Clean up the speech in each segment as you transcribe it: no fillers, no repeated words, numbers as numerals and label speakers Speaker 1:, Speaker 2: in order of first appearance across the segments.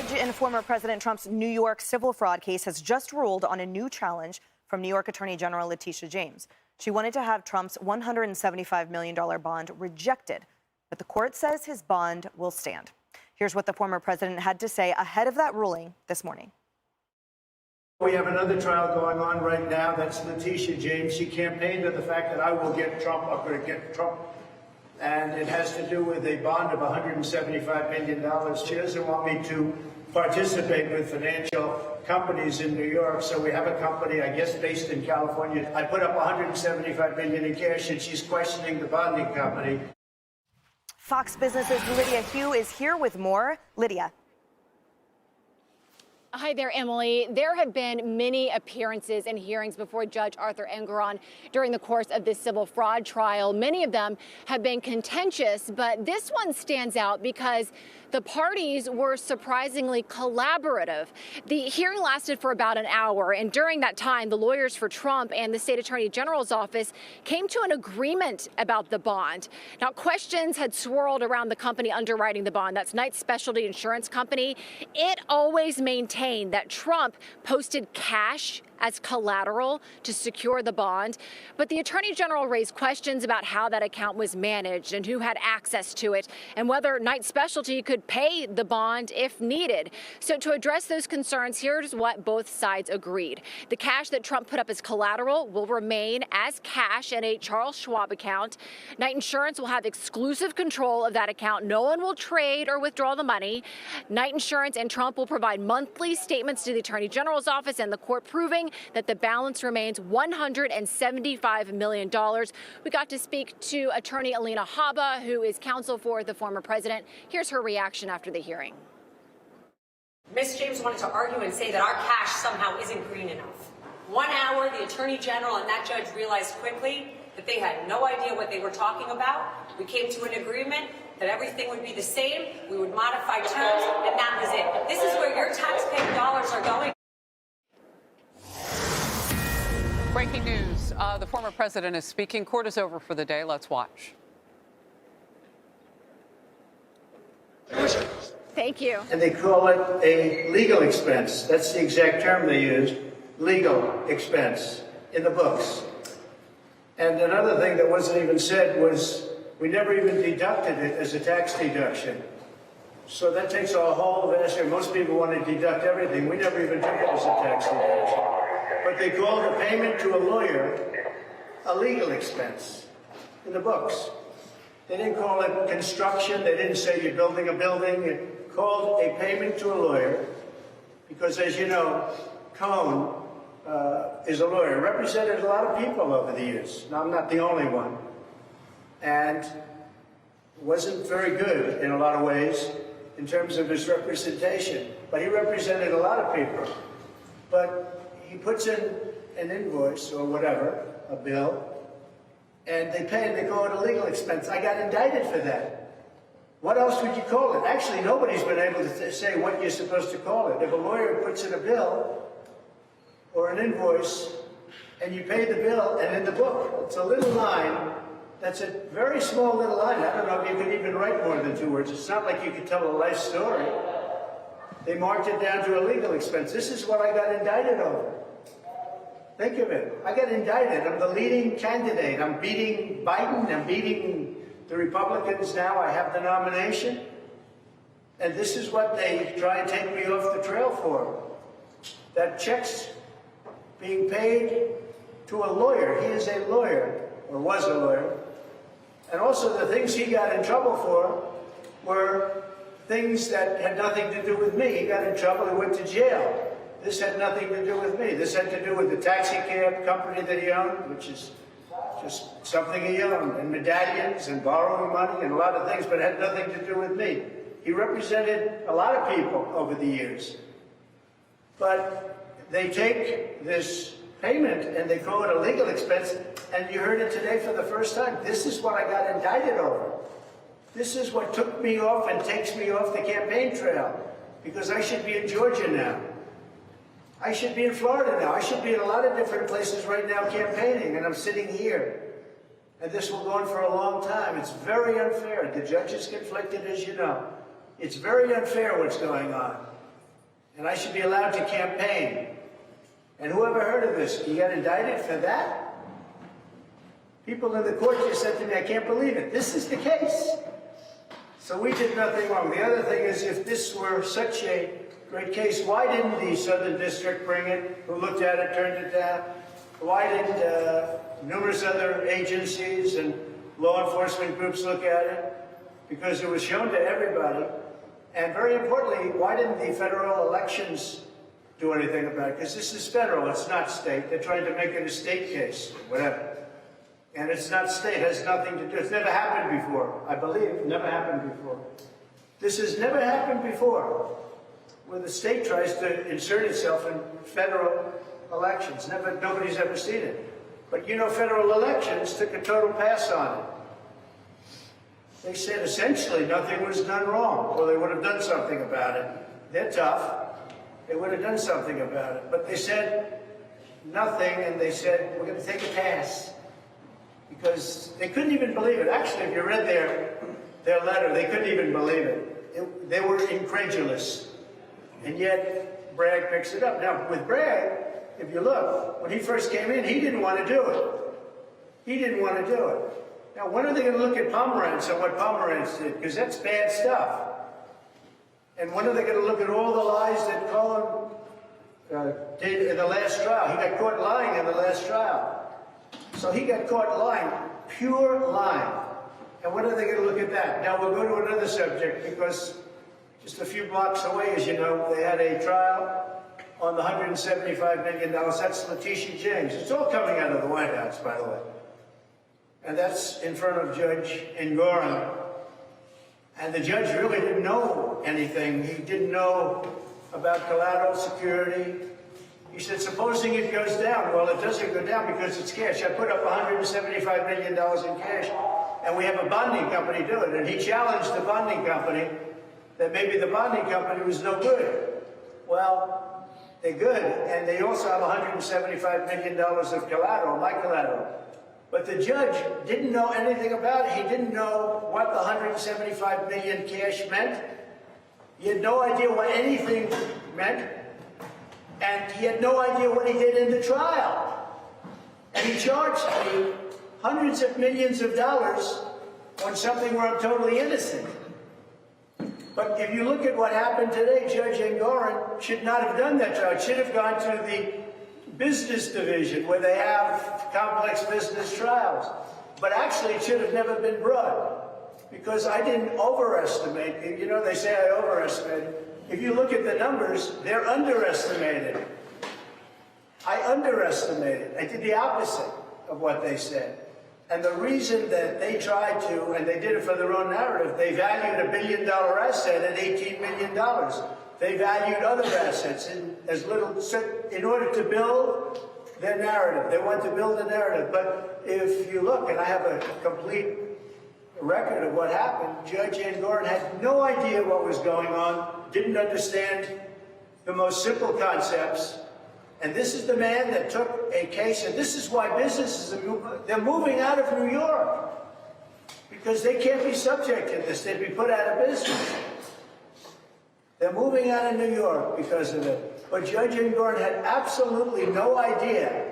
Speaker 1: judge in former President Trump's New York civil fraud case has just ruled on a new challenge from New York Attorney General Letitia James. She wanted to have Trump's $175 million bond rejected, but the court says his bond will stand. Here's what the former president had to say ahead of that ruling this morning.
Speaker 2: We have another trial going on right now. That's Letitia James. She campaigned on the fact that I will get Trump. I'm going to get Trump. And it has to do with a bond of $175 million. She doesn't want me to participate with financial companies in New York. So we have a company, I guess, based in California. I put up $175 million in cash, and she's questioning the bonding company.
Speaker 1: Fox Business's Lydia Hugh is here with more. Lydia.
Speaker 3: Hi there, Emily. There have been many appearances and hearings before Judge Arthur Engoron during the course of this civil fraud trial. Many of them have been contentious, but this one stands out because the parties were surprisingly collaborative. The hearing lasted for about an hour, and during that time, the lawyers for Trump and the state attorney general's office came to an agreement about the bond. Now, questions had swirled around the company underwriting the bond. That's Knight Specialty Insurance Company. It always maintained that Trump posted cash as collateral to secure the bond. But the attorney general raised questions about how that account was managed and who had access to it and whether Knight Specialty could pay the bond if needed. So to address those concerns, here's what both sides agreed. The cash that Trump put up as collateral will remain as cash in a Charles Schwab account. Knight Insurance will have exclusive control of that account. No one will trade or withdraw the money. Knight Insurance and Trump will provide monthly statements to the attorney general's office and the court proving that the balance remains $175 million. We got to speak to attorney Alina Habba, who is counsel for the former president. Here's her reaction after the hearing.
Speaker 4: Ms. James wanted to argue and say that our cash somehow isn't green enough. 1 hour, the attorney general and that judge realized quickly that they had no idea what they were talking about. We came to an agreement that everything would be the same. We would modify terms, and that was it. This is where your taxpayer dollars are going.
Speaker 5: Breaking news. The former president is speaking. Court is over for the day. Let's watch.
Speaker 3: Thank you.
Speaker 2: And they call it a legal expense. That's the exact term they used, legal expense, in the books. And another thing that wasn't even said was we never even deducted it as a tax deduction. So that takes a whole vast. Most people want to deduct everything. We never even took it as a tax deduction. But they called a payment to a lawyer a legal expense in the books. They didn't call it construction. They didn't say you're building a building. It called a payment to a lawyer because, as you know, Cohn is a lawyer. Represented a lot of people over the years. Now, I'm not the only one. And wasn't very good in a lot of ways in terms of his representation. But he represented a lot of people. But he puts in an invoice or whatever, a bill, and they pay and they call it a legal expense. I got indicted for that. What else would you call it? Actually, nobody's been able to say what you're supposed to call it. If a lawyer puts in a bill or an invoice and you pay the bill and in the book, it's a little line. That's a very small little line. I don't know if you could even write more than 2 words. It's not like you could tell a life story. They marked it down to a legal expense. This is what I got indicted over. Think of it. I got indicted. I'm the leading candidate. I'm beating Biden. I'm beating the Republicans now. I have the nomination. And this is what they try and take me off the trail for. That check's being paid to a lawyer. He is a lawyer, or was a lawyer. And also the things he got in trouble for were things that had nothing to do with me. He got in trouble. He went to jail. This had nothing to do with me. This had to do with the taxi cab company that he owned, which is just something he owned, and medallions and borrowing money and a lot of things, but it had nothing to do with me. He represented a lot of people over the years. But they take this payment and they call it a legal expense, and you heard it today for the first time. This is what I got indicted over. This is what took me off and takes me off the campaign trail, because I should be in Georgia now. I should be in Florida now. I should be in a lot of different places right now campaigning, and I'm sitting here. And this will go on for a long time. It's very unfair. The judge is conflicted, as you know. It's very unfair what's going on. and I should be allowed to campaign. And whoever heard of this, you got indicted for that? People in the court just said to me, I can't believe it. This is the case. So we did nothing wrong. The other thing is, if this were such a great case, why didn't the Southern District bring it? Who looked at it, turned it down? Why didn't numerous other agencies and law enforcement groups look at it? Because it was shown to everybody. And very importantly, why didn't the federal elections do anything about it? Because this is federal, it's not state. They're trying to make it a state case, whatever. And it's not state, it has nothing to do. It's never happened before, I believe. Never happened before. This has never happened before, where the state tries to insert itself in federal elections. Nobody's ever seen it. But you know, federal elections took a total pass on it. They said essentially nothing was done wrong, or they would have done something about it. They're tough. They would have done something about it. But they said nothing, and they said, we're going to take a pass. Because they couldn't even believe it. Actually, if you read their letter, they couldn't even believe it. They were incredulous. And yet, Bragg picks it up. Now, with Bragg, if you look, when he first came in, he didn't want to do it. He didn't want to do it. Now, when are they going to look at Pomerantz and what Pomerantz did? Because that's bad stuff. And when are they going to look at all the lies that Cohen did in the last trial? He got caught lying in the last trial. So he got caught lying, pure lying. And when are they going to look at that? Now, we'll go to another subject, because just a few blocks away, as you know, they had a trial on the $175 million. That's Letitia James. It's all coming out of the White House, by the way. And that's in front of Judge Engoron. And the judge really didn't know anything. He didn't know about collateral security. He said, supposing it goes down. Well, it doesn't go down because it's cash. I put up $175 million in cash, and we have a bonding company do it. And he challenged the bonding company that maybe the bonding company was no good. Well, they're good, and they also have $175 million of collateral, my collateral. But the judge didn't know anything about it. He didn't know what the $175 million cash meant. He had no idea what anything meant. And he had no idea what he did in the trial. And he charged me hundreds of millions of dollars on something where I'm totally innocent. But if you look at what happened today, Judge Engoron should not have done that trial. It should have gone to the business division, where they have complex business trials. But actually, it should have never been brought, because I didn't overestimate. You know, they say I overestimated. If you look at the numbers, they're underestimated. I underestimated. I did the opposite of what they said. And the reason that they tried to, and they did it for their own narrative, they valued $1 billion asset at $18 million. They valued other assets in as little, in order to build their narrative. They want to build a narrative. But if you look, and I have a complete record of what happened, Judge Engoron had no idea what was going on, didn't understand the most simple concepts. And this is the man that took a case, and this is why businesses they're moving out of New York, because they can't be subject to this. They'd be put out of business. They're moving out of New York because of it. But Judge Engoron had absolutely no idea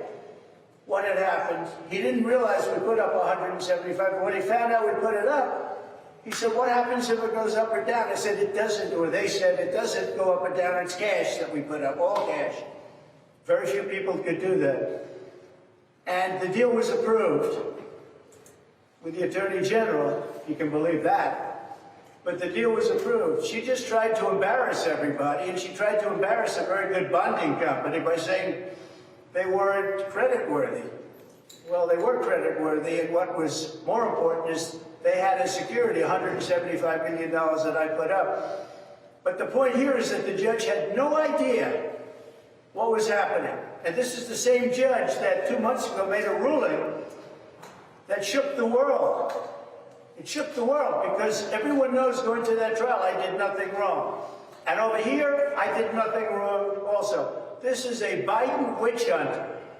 Speaker 2: what had happened. He didn't realize we put up 175. But when he found out we put it up, he said, what happens if it goes up or down? I said, it doesn't, or they said, it doesn't go up or down. It's cash that we put up, all cash. Very few people could do that. And the deal was approved with the Attorney General, if you can believe that. But the deal was approved. She just tried to embarrass everybody, and she tried to embarrass a very good bonding company by saying they weren't creditworthy. Well, they were creditworthy, and what was more important is they had as security $175 million that I put up. But the point here is that the judge had no idea what was happening. And this is the same judge that 2 months ago made a ruling that shook the world. It shook the world, because everyone knows going to that trial I did nothing wrong. And over here, I did nothing wrong also. This is a Biden witch hunt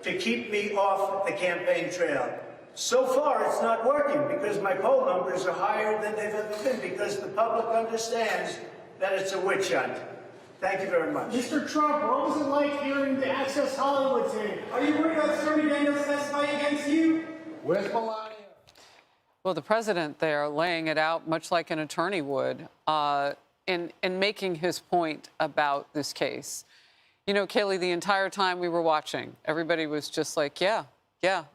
Speaker 2: to keep me off the campaign trail. So far, it's not working, because my poll numbers are higher than they've ever been, because the public understands that it's a witch hunt. Thank you very much.
Speaker 6: Mr. Trump, what was it like hearing the Access Hollywood tape? Are you worried about Stormy Daniels testifying against you? Where's Melania?
Speaker 5: Well, the president there laying it out much like an attorney would in making his point about this case. You know, Kaylee, the entire time we were watching, everybody was just like, yeah,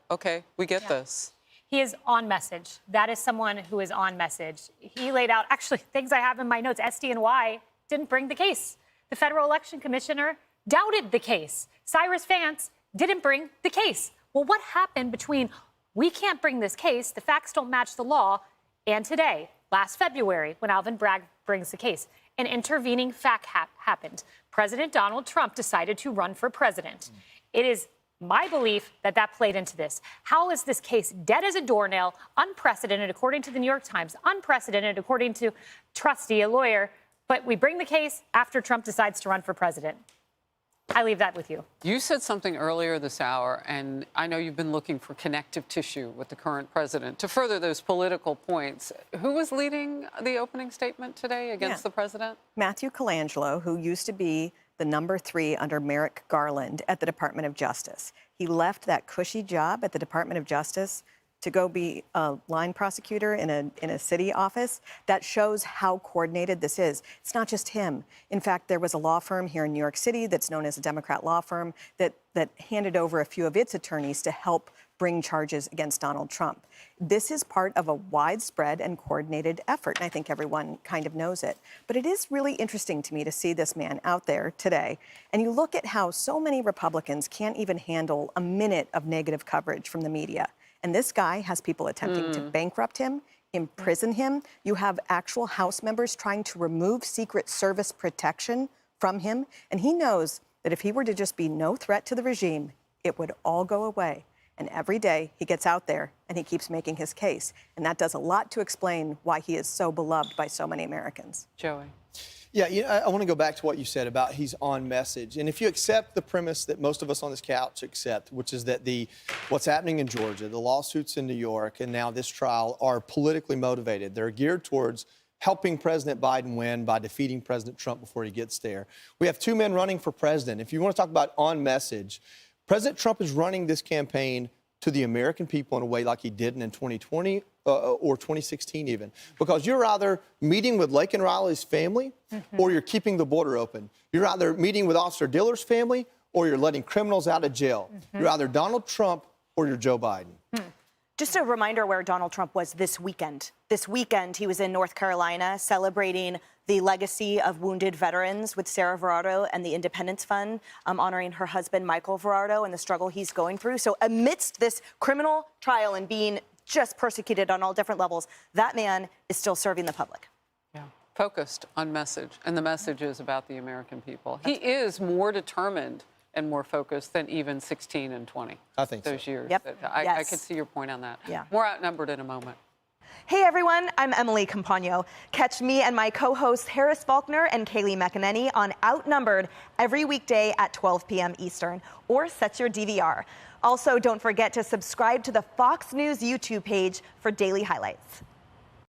Speaker 5: okay, we get this.
Speaker 7: He is on message. That is someone who is on message. He laid out, actually, things I have in my notes. SDNY didn't bring the case. The Federal Election Commissioner doubted the case. Cyrus Vance didn't bring the case. Well, what happened between we can't bring this case, the facts don't match the law, and today, last February, when Alvin Bragg brings the case? An intervening fact happened. President Donald Trump decided to run for president. It is my belief that that played into this. How is this case dead as a doornail, unprecedented, according to the New York Times, unprecedented, according to Trusty, a lawyer, but we bring the case after Trump decides to run for president? I leave that with you.
Speaker 5: You said something earlier this hour, and I know you've been looking for connective tissue with the current president to further those political points. Who was leading the opening statement today against the president?
Speaker 8: Matthew Colangelo, who used to be the number 3 under Merrick Garland at the Department of Justice. He left that cushy job at the Department of Justice to go be a line prosecutor in a city office. That shows how coordinated this is. It's not just him. In fact, there was a law firm here in New York City that's known as a Democrat law firm that handed over a few of its attorneys to help bring charges against Donald Trump. This is part of a widespread and coordinated effort, and I think everyone kind of knows it. But it is really interesting to me to see this man out there today, and you look at how so many Republicans can't even handle a minute of negative coverage from the media. And this guy has people attempting to bankrupt him, imprison him. You have actual House members trying to remove Secret Service protection from him. And he knows that if he were to just be no threat to the regime, it would all go away. And every day he gets out there and he keeps making his case. And that does a lot to explain why he is so beloved by so many Americans.
Speaker 5: Joey.
Speaker 9: Yeah, I want to go back to what you said about he's on message. And if you accept the premise that most of us on this couch accept, which is that what's happening in Georgia, the lawsuits in New York, and now this trial are politically motivated. They're geared towards helping President Biden win by defeating President Trump before he gets there. We have 2 men running for president. If you want to talk about on message, President Trump is running this campaign to the American people in a way like he didn't in 2020 or 2016 even. Because you're either meeting with Laken Riley's family or you're keeping the border open. You're either meeting with Officer Diller's family or you're letting criminals out of jail. You're either Donald Trump or you're Joe Biden.
Speaker 1: Just a reminder where Donald Trump was this weekend. This weekend, he was in North Carolina celebrating the legacy of wounded veterans with Sarah Verardo and the Independence Fund, honoring her husband, Michael Verardo, and the struggle he's going through. So amidst this criminal trial and being just persecuted on all different levels, that man is still serving the public.
Speaker 5: Yeah, focused on message, and the message is about the American people. He is more determined and more focused than even 16 and 20.
Speaker 9: I think
Speaker 5: those
Speaker 9: so.
Speaker 5: years.
Speaker 1: Yep.
Speaker 5: I could see your point on that.
Speaker 1: Yeah.
Speaker 5: More outnumbered in a moment.
Speaker 1: Hey everyone, I'm Emily Campagno. Catch me and my co-hosts Harris Faulkner and Kaylee McEnany on Outnumbered every weekday at 12 p.m. Eastern, or set your DVR. Also, don't forget to subscribe to the Fox News YouTube page for daily highlights.